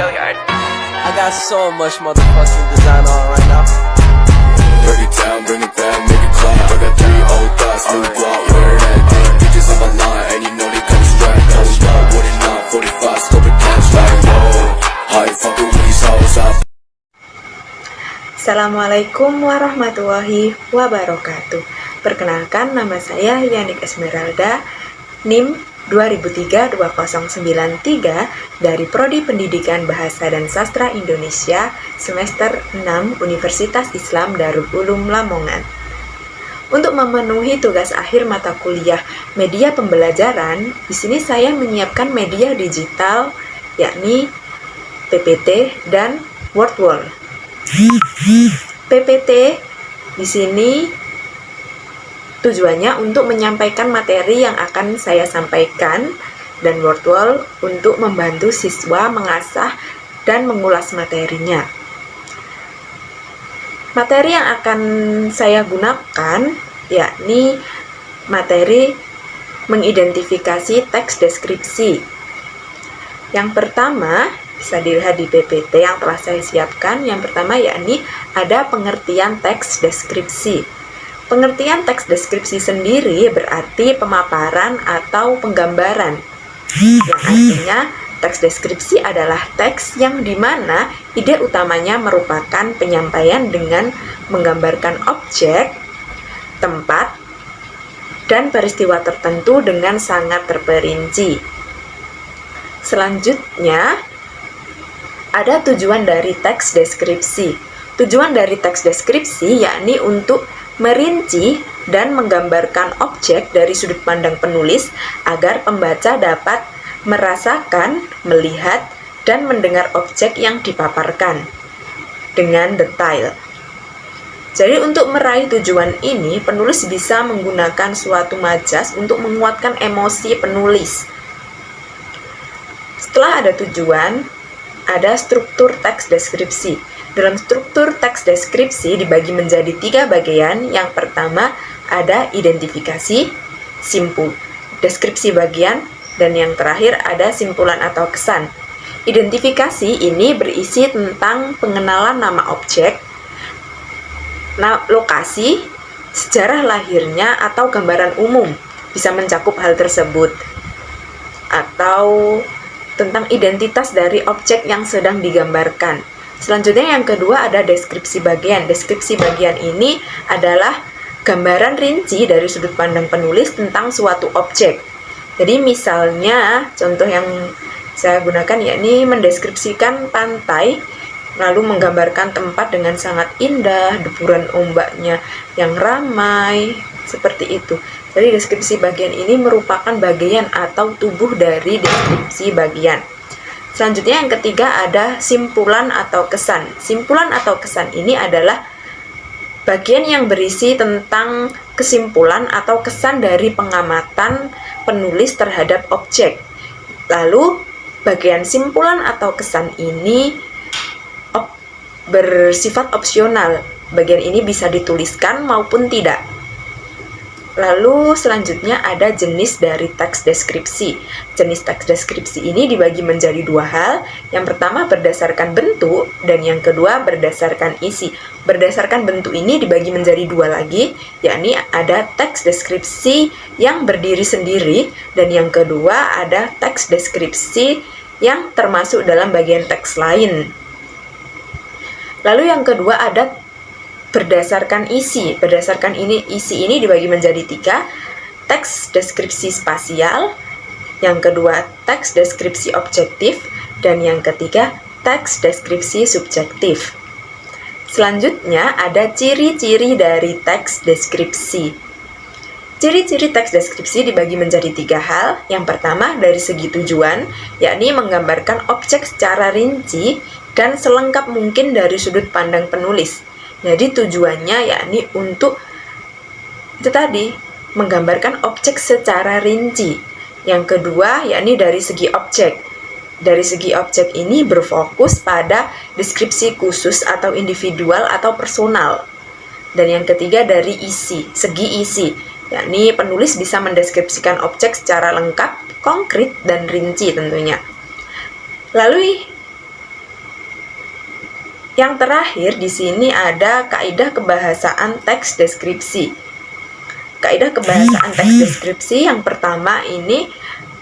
I got so much motherfucking design on right now. Break it down, bring it back, make it clap. I got 3 old thoughts, new guap, wear that thing. Bitches on my line, and you know they come strapped. Hold up, what it not, 45, scope it cash like whoa. How you fucking with these hoes up? Assalamualaikum warahmatullahi wabarakatuh. Perkenalkan, nama saya Yanik Esmeralda, NIM 2003-2093 dari Prodi Pendidikan Bahasa dan Sastra Indonesia semester 6 Universitas Islam Darul Ulum Lamongan. Untuk memenuhi tugas akhir mata kuliah media pembelajaran, di sini saya menyiapkan media digital yakni PPT dan WordWall. PPT di sini tujuannya untuk menyampaikan materi yang akan saya sampaikan, dan WordWall untuk membantu siswa mengasah dan mengulas materinya. Materi yang akan saya gunakan yakni materi mengidentifikasi teks deskripsi. Yang pertama bisa dilihat di PPT yang telah saya siapkan. Yang pertama yakni ada pengertian teks deskripsi. Pengertian teks deskripsi sendiri berarti pemaparan atau penggambaran, yang artinya teks deskripsi adalah teks yang dimana ide utamanya merupakan penyampaian dengan menggambarkan objek, tempat, dan peristiwa tertentu dengan sangat terperinci. Selanjutnya, ada tujuan dari teks deskripsi. Tujuan dari teks deskripsi yakni untuk merinci dan menggambarkan objek dari sudut pandang penulis agar pembaca dapat merasakan, melihat, dan mendengar objek yang dipaparkan dengan detail. Jadi untuk meraih tujuan ini, penulis bisa menggunakan suatu majas untuk menguatkan emosi penulis. Setelah ada tujuan, ada struktur teks deskripsi. Dalam struktur teks deskripsi dibagi menjadi 3 bagian. Yang pertama ada identifikasi, simpul, deskripsi bagian, dan yang terakhir ada simpulan atau kesan. Identifikasi ini berisi tentang pengenalan nama objek, lokasi, sejarah lahirnya, atau gambaran umum. Bisa mencakup hal tersebut. Atau tentang identitas dari objek yang sedang digambarkan. Selanjutnya yang kedua ada deskripsi bagian. Deskripsi bagian ini adalah gambaran rinci dari sudut pandang penulis tentang suatu objek. Jadi misalnya contoh yang saya gunakan yakni mendeskripsikan pantai, lalu menggambarkan tempat dengan sangat indah, deburan ombaknya yang ramai, seperti itu. Jadi deskripsi bagian ini merupakan bagian atau tubuh dari deskripsi bagian. Selanjutnya yang ketiga ada simpulan atau kesan. Simpulan atau kesan ini adalah bagian yang berisi tentang kesimpulan atau kesan dari pengamatan penulis terhadap objek. Lalu bagian simpulan atau kesan ini bersifat opsional. Bagian ini bisa dituliskan maupun tidak. Lalu selanjutnya ada jenis dari teks deskripsi. Jenis teks deskripsi ini dibagi menjadi 2 hal. Yang pertama berdasarkan bentuk dan yang kedua berdasarkan isi. Berdasarkan bentuk ini dibagi menjadi 2 lagi, yakni ada teks deskripsi yang berdiri sendiri dan yang kedua ada teks deskripsi yang termasuk dalam bagian teks lain. Lalu yang kedua ada berdasarkan isi. Berdasarkan isi ini dibagi menjadi 3, teks deskripsi spasial, yang kedua teks deskripsi objektif, dan yang ketiga teks deskripsi subjektif. Selanjutnya ada ciri-ciri dari teks deskripsi. Ciri-ciri teks deskripsi dibagi menjadi 3 hal. Yang pertama dari segi tujuan, yakni menggambarkan objek secara rinci dan selengkap mungkin dari sudut pandang penulis. Jadi tujuannya yakni untuk itu tadi, menggambarkan objek secara rinci. Yang kedua yakni dari segi objek. Dari segi objek ini berfokus pada deskripsi khusus atau individual atau personal. Dan yang ketiga dari segi isi, yakni penulis bisa mendeskripsikan objek secara lengkap, konkret, dan rinci tentunya. Lalu Yang terakhir di sini ada kaidah kebahasaan teks deskripsi. Kaidah kebahasaan teks deskripsi yang pertama ini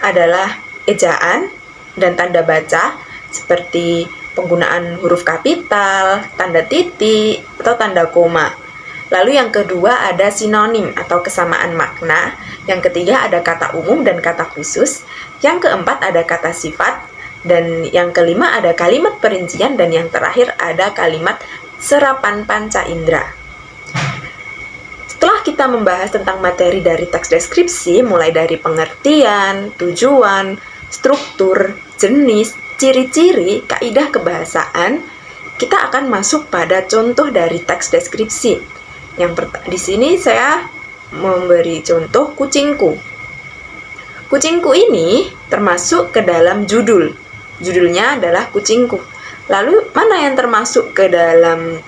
adalah ejaan dan tanda baca seperti penggunaan huruf kapital, tanda titik, atau tanda koma. Lalu yang kedua ada sinonim atau kesamaan makna. Yang ketiga ada kata umum dan kata khusus. Yang keempat ada kata sifat. Dan yang kelima ada kalimat perincian. Dan yang terakhir ada kalimat serapan panca indera. Setelah kita membahas tentang materi dari teks deskripsi, mulai dari pengertian, tujuan, struktur, jenis, ciri-ciri, kaidah kebahasaan, kita akan masuk pada contoh dari teks deskripsi. Di sini saya memberi contoh kucingku. Kucingku ini termasuk ke dalam judul. Judulnya adalah kucingku. Lalu mana yang termasuk ke dalam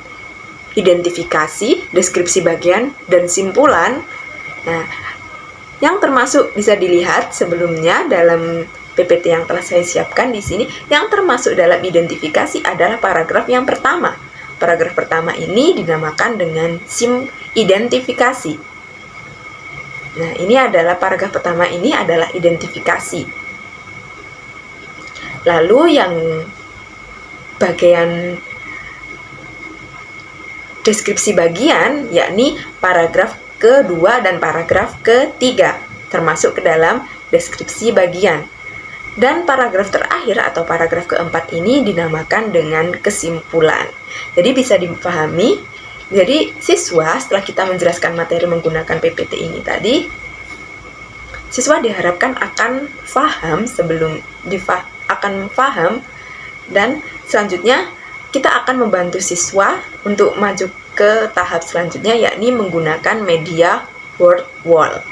identifikasi, deskripsi bagian, dan simpulan? Nah, yang termasuk bisa dilihat sebelumnya dalam PPT yang telah saya siapkan di sini, yang termasuk dalam identifikasi adalah paragraf yang pertama. Paragraf pertama ini dinamakan dengan sim identifikasi. Nah, ini adalah paragraf pertama ini adalah identifikasi. Lalu yang bagian deskripsi bagian, yakni paragraf kedua dan paragraf ketiga, termasuk ke dalam deskripsi bagian. Dan paragraf terakhir atau paragraf keempat ini dinamakan dengan kesimpulan. Jadi bisa dipahami, jadi siswa setelah kita menjelaskan materi menggunakan PPT ini tadi, siswa diharapkan akan paham dan selanjutnya kita akan membantu siswa untuk maju ke tahap selanjutnya, yakni menggunakan media word wall.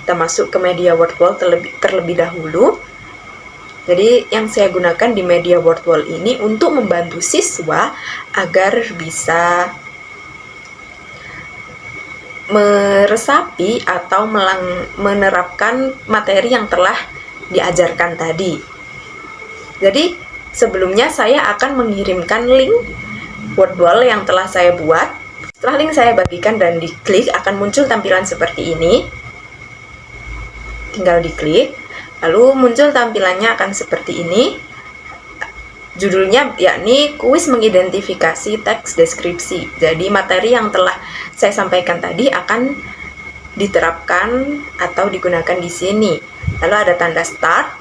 Kita masuk ke media word wall terlebih dahulu. Jadi yang saya gunakan di media word wall ini untuk membantu siswa agar bisa meresapi atau menerapkan materi yang telah diajarkan tadi. Jadi sebelumnya saya akan mengirimkan link word wall yang telah saya buat. Setelah link saya bagikan dan diklik, akan muncul tampilan seperti ini. Tinggal diklik, lalu muncul tampilannya akan seperti ini. Judulnya yakni kuis mengidentifikasi teks deskripsi. Jadi materi yang telah saya sampaikan tadi akan diterapkan atau digunakan di sini. Lalu ada tanda start.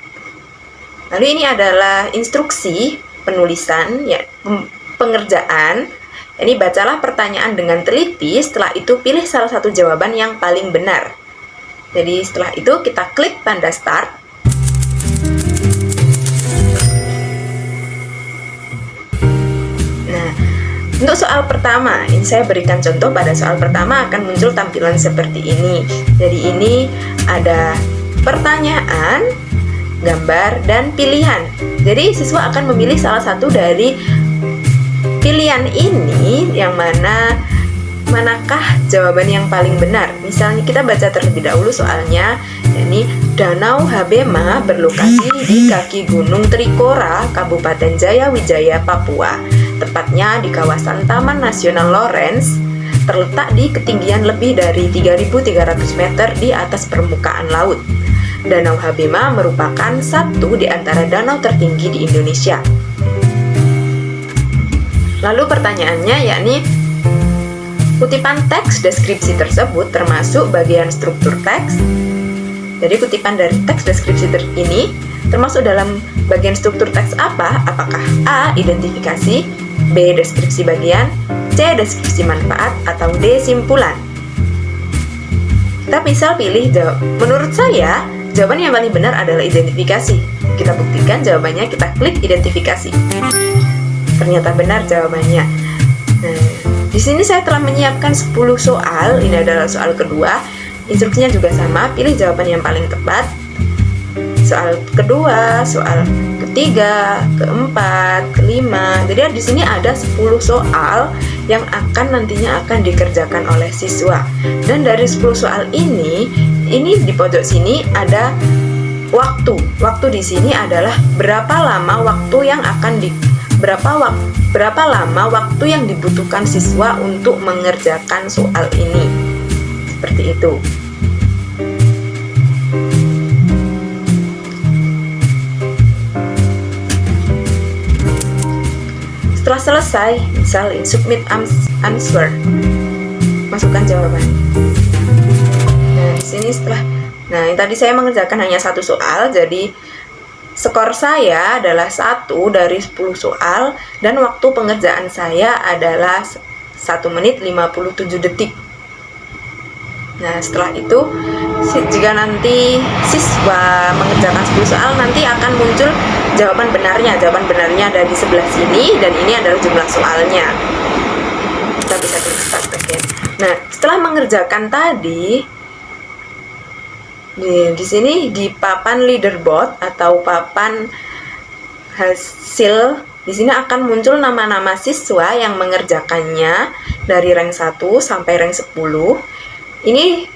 Lalu ini adalah instruksi penulisan, ya, pengerjaan. Ini bacalah pertanyaan dengan teliti, setelah itu pilih salah satu jawaban yang paling benar. Jadi setelah itu kita klik tanda start. Nah, untuk soal pertama, ini saya berikan contoh. Pada soal pertama akan muncul tampilan seperti ini. Jadi ini ada pertanyaan, gambar, dan pilihan. Jadi siswa akan memilih salah satu dari pilihan ini, yang manakah jawaban yang paling benar. Misalnya kita baca terlebih dahulu soalnya, yakni Danau Habema berlokasi di kaki Gunung Trikora, Kabupaten Jayawijaya, Papua. Tepatnya di kawasan Taman Nasional Lawrence, terletak di ketinggian lebih dari 3.300 meter di atas permukaan laut. Danau Habema merupakan satu di antara danau tertinggi di Indonesia. Lalu pertanyaannya yakni kutipan teks deskripsi tersebut termasuk bagian struktur teks. Jadi kutipan dari teks deskripsi ini termasuk dalam bagian struktur teks apa? Apakah A. Identifikasi, B. Deskripsi bagian, C. Deskripsi manfaat, atau D. Simpulan? Kita bisa pilih menurut saya jawaban yang paling benar adalah identifikasi. Kita buktikan jawabannya, kita klik identifikasi. Ternyata benar jawabannya. Nah, di sini saya telah menyiapkan 10 soal. Ini adalah soal kedua. Instruksinya juga sama, pilih jawaban yang paling tepat. Soal kedua, soal ketiga, keempat, kelima. Jadi di sini ada 10 soal yang nantinya akan dikerjakan oleh siswa. Dan dari 10 soal ini di pojok sini ada waktu. Waktu di sini adalah berapa lama waktu yang akan berapa berapa lama waktu yang dibutuhkan siswa untuk mengerjakan soal ini. Seperti itu. Setelah selesai, misal submit answer, masukkan jawaban. Nah, di sini yang tadi saya mengerjakan hanya 1 soal, jadi skor saya adalah 1 dari 10 soal dan waktu pengerjaan saya adalah 1 menit 57 detik. Nah, setelah itu jika nanti siswa mengerjakan 10 soal, nanti akan muncul jawaban benarnya. Jawaban benarnya ada di sebelah sini dan ini adalah jumlah soalnya. Kita bisa klik start again. Nah, setelah mengerjakan tadi, di sini di papan leaderboard atau papan hasil, di sini akan muncul nama-nama siswa yang mengerjakannya dari rank 1 sampai rank 10. Ini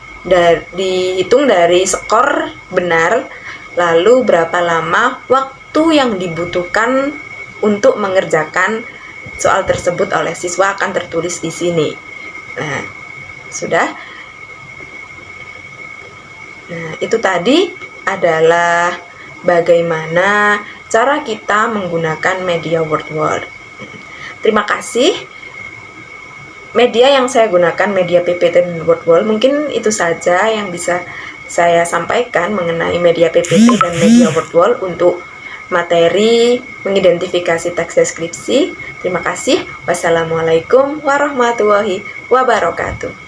dihitung dari skor benar, lalu berapa lama waktu yang dibutuhkan untuk mengerjakan soal tersebut oleh siswa akan tertulis di sini. Nah, sudah. Nah, itu tadi adalah bagaimana cara kita menggunakan media WordWall. Terima kasih. Media yang saya gunakan, media PPT dan WordWall, mungkin itu saja yang bisa saya sampaikan mengenai media PPT dan media WordWall untuk materi mengidentifikasi teks deskripsi. Terima kasih. Wassalamualaikum warahmatullahi wabarakatuh.